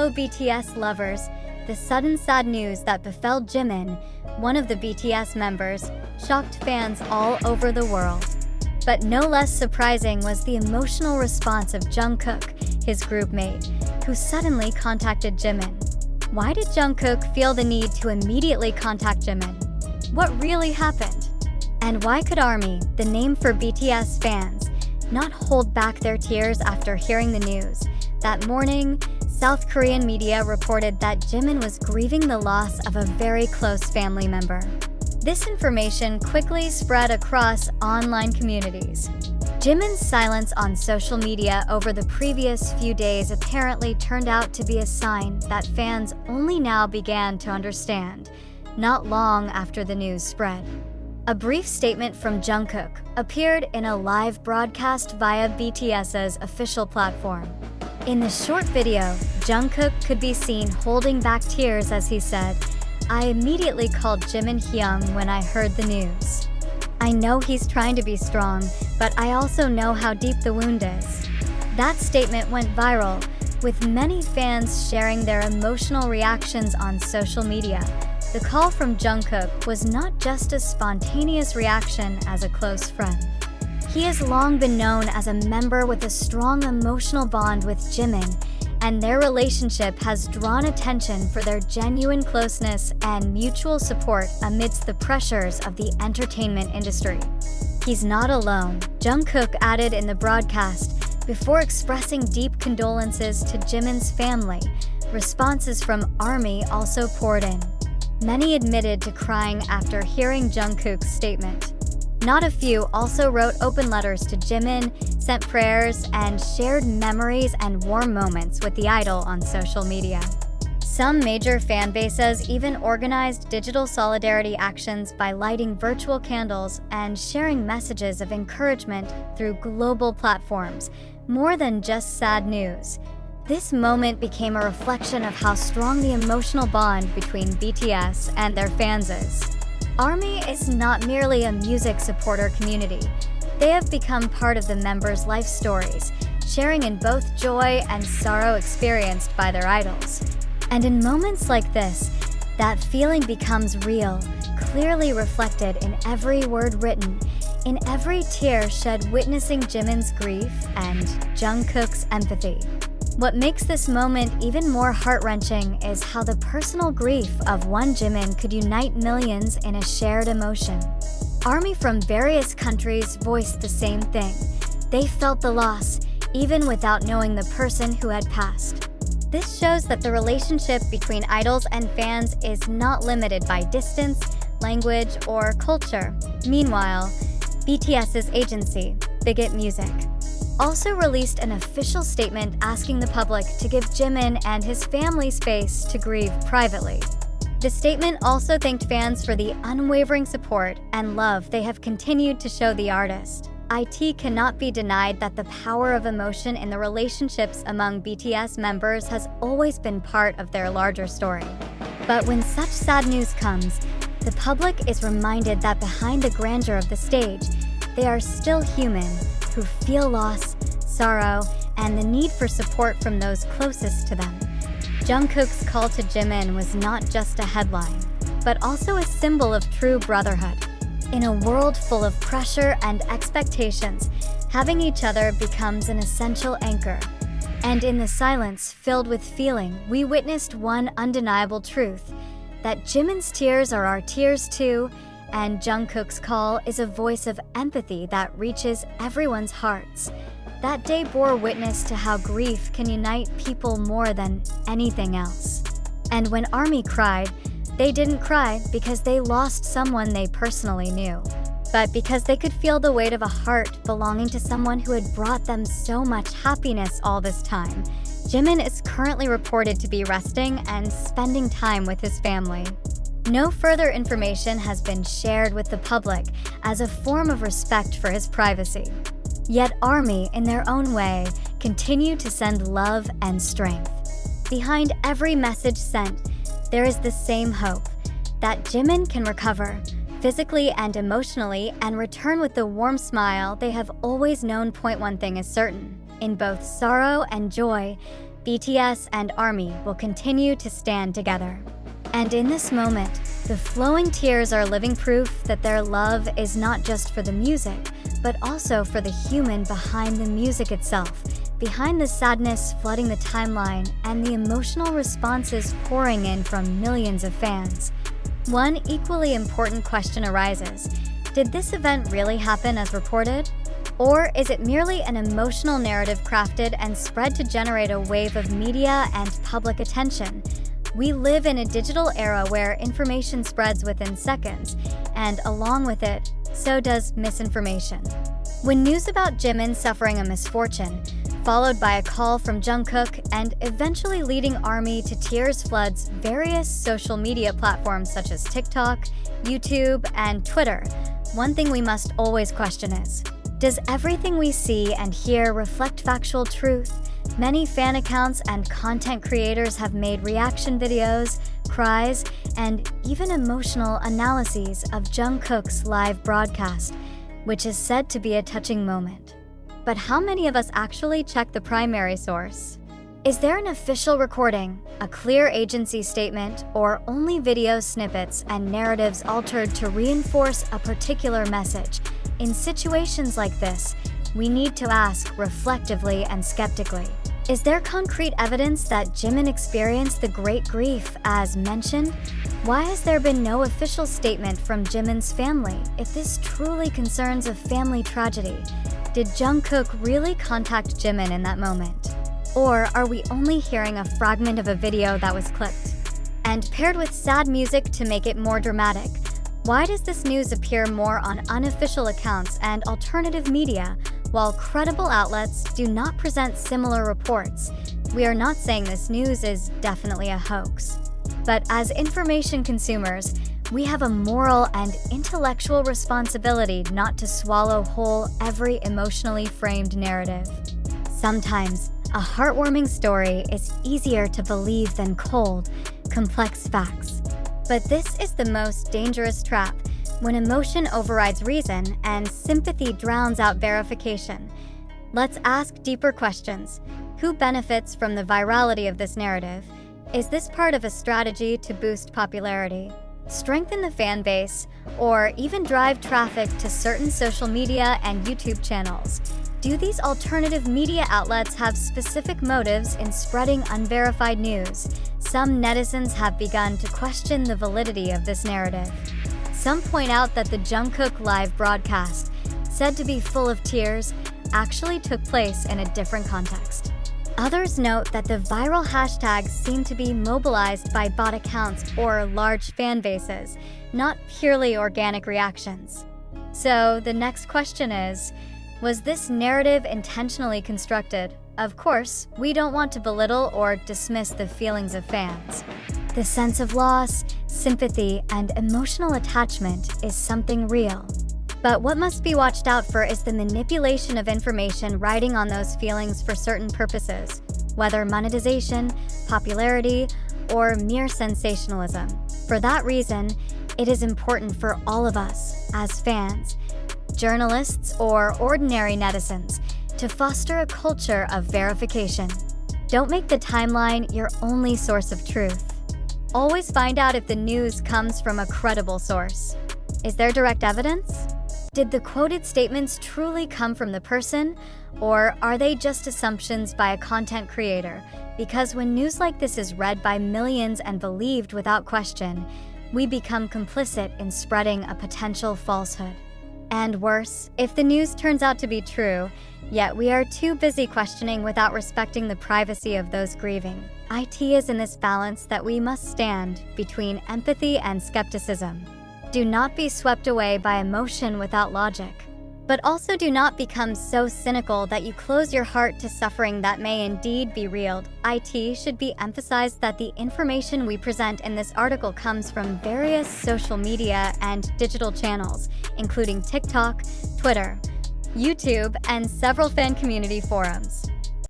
Hello BTS lovers, the sudden sad news that befell Jimin, one of the BTS members, shocked fans all over the world. But no less surprising was the emotional response of JUNGKOOK, his group mate, who suddenly contacted Jimin. Why did JUNGKOOK feel the need to immediately contact Jimin? What really happened? And why could ARMY, the name for BTS fans, not hold back their tears after hearing the news? That morning, South Korean media reported that Jimin was grieving the loss of a very close family member. This information quickly spread across online communities. Jimin's silence on social media over the previous few days apparently turned out to be a sign that fans only now began to understand, not long after the news spread. A brief statement from JUNGKOOK appeared in a live broadcast via BTS's official platform. In the short video, JUNGKOOK could be seen holding back tears as he said, "I immediately called Jimin Hyung when I heard the news. I know he's trying to be strong, but I also know how deep the wound is." That statement went viral, with many fans sharing their emotional reactions on social media. The call from JUNGKOOK was not just a spontaneous reaction as a close friend. He has long been known as a member with a strong emotional bond with Jimin, and their relationship has drawn attention for their genuine closeness and mutual support amidst the pressures of the entertainment industry. "He's not alone," JUNGKOOK added in the broadcast, before expressing deep condolences to Jimin's family. Responses from ARMY also poured in. Many admitted to crying after hearing JUNGKOOK's statement. Not a few also wrote open letters to Jimin, sent prayers, and shared memories and warm moments with the idol on social media. Some major fan bases even organized digital solidarity actions by lighting virtual candles and sharing messages of encouragement through global platforms, more than just sad news. This moment became a reflection of how strong the emotional bond between BTS and their fans is. ARMY is not merely a music supporter community. They have become part of the members' life stories, sharing in both joy and sorrow experienced by their idols. And in moments like this, that feeling becomes real, clearly reflected in every word written, in every tear shed witnessing Jimin's grief and JUNGKOOK's empathy. What makes this moment even more heart-wrenching is how the personal grief of one Jimin could unite millions in a shared emotion. ARMY from various countries voiced the same thing. They felt the loss, even without knowing the person who had passed. This shows that the relationship between idols and fans is not limited by distance, language, or culture. Meanwhile, BTS's agency, Bigot Music, also released an official statement asking the public to give Jimin and his family space to grieve privately. The statement also thanked fans for the unwavering support and love they have continued to show the artist. It cannot be denied that the power of emotion in the relationships among BTS members has always been part of their larger story. But when such sad news comes, the public is reminded that behind the grandeur of the stage, they are still human, who feel loss, sorrow, and the need for support from those closest to them. JUNGKOOK's call to Jimin was not just a headline, but also a symbol of true brotherhood. In a world full of pressure and expectations, having each other becomes an essential anchor. And in the silence filled with feeling, we witnessed one undeniable truth, that Jimin's tears are our tears too, and JUNGKOOK's call is a voice of empathy that reaches everyone's hearts. That day bore witness to how grief can unite people more than anything else. And when ARMY cried, they didn't cry because they lost someone they personally knew, but because they could feel the weight of a heart belonging to someone who had brought them so much happiness all this time. Jimin is currently reported to be resting and spending time with his family. No further information has been shared with the public as a form of respect for his privacy. Yet ARMY, in their own way, continue to send love and strength. Behind every message sent, there is the same hope, that Jimin can recover, physically and emotionally, and return with the warm smile they have always known. One thing is certain, in both sorrow and joy, BTS and ARMY will continue to stand together. And in this moment, the flowing tears are living proof that their love is not just for the music, but also for the human behind the music itself, behind the sadness flooding the timeline and the emotional responses pouring in from millions of fans. One equally important question arises: did this event really happen as reported? Or is it merely an emotional narrative crafted and spread to generate a wave of media and public attention? We live in a digital era where information spreads within seconds, and along with it, so does misinformation. When news about Jimin suffering a misfortune, followed by a call from JUNGKOok and eventually leading ARMY to tears, floods various social media platforms such as TikTok, YouTube, and Twitter, one thing we must always question is, does everything we see and hear reflect factual truth? Many fan accounts and content creators have made reaction videos, cries, and even emotional analyses of JUNGKOOK's live broadcast, which is said to be a touching moment. But how many of us actually check the primary source? Is there an official recording, a clear agency statement, or only video snippets and narratives altered to reinforce a particular message? In situations like this, we need to ask reflectively and skeptically. Is there concrete evidence that Jimin experienced the great grief as mentioned? Why has there been no official statement from Jimin's family if this truly concerns a family tragedy? Did JUNGKOok really contact Jimin in that moment? Or are we only hearing a fragment of a video that was clipped? And paired with sad music to make it more dramatic, why does this news appear more on unofficial accounts and alternative media, while credible outlets do not present similar reports? We are not saying this news is definitely a hoax. But as information consumers, we have a moral and intellectual responsibility not to swallow whole every emotionally framed narrative. Sometimes, a heartwarming story is easier to believe than cold, complex facts. But this is the most dangerous trap, when emotion overrides reason and sympathy drowns out verification. Let's ask deeper questions. Who benefits from the virality of this narrative? Is this part of a strategy to boost popularity, strengthen the fan base, or even drive traffic to certain social media and YouTube channels? Do these alternative media outlets have specific motives in spreading unverified news? Some netizens have begun to question the validity of this narrative. Some point out that the JUNGKOok live broadcast, said to be full of tears, actually took place in a different context. Others note that the viral hashtags seem to be mobilized by bot accounts or large fan bases, not purely organic reactions. So the next question is, was this narrative intentionally constructed? Of course, we don't want to belittle or dismiss the feelings of fans. The sense of loss, sympathy, and emotional attachment is something real. But what must be watched out for is the manipulation of information riding on those feelings for certain purposes, whether monetization, popularity, or mere sensationalism. For that reason, it is important for all of us, as fans, journalists, or ordinary netizens, to foster a culture of verification. Don't make the timeline your only source of truth. Always find out if the news comes from a credible source. Is there direct evidence? Did the quoted statements truly come from the person, or are they just assumptions by a content creator? Because when news like this is read by millions and believed without question, we become complicit in spreading a potential falsehood. And worse, if the news turns out to be true, yet we are too busy questioning without respecting the privacy of those grieving. IT is in this balance that we must stand between empathy and skepticism. Do not be swept away by emotion without logic. But also do not become so cynical that you close your heart to suffering that may indeed be real. IT should be emphasized that the information we present in this article comes from various social media and digital channels, including TikTok, Twitter, YouTube, and several fan community forums.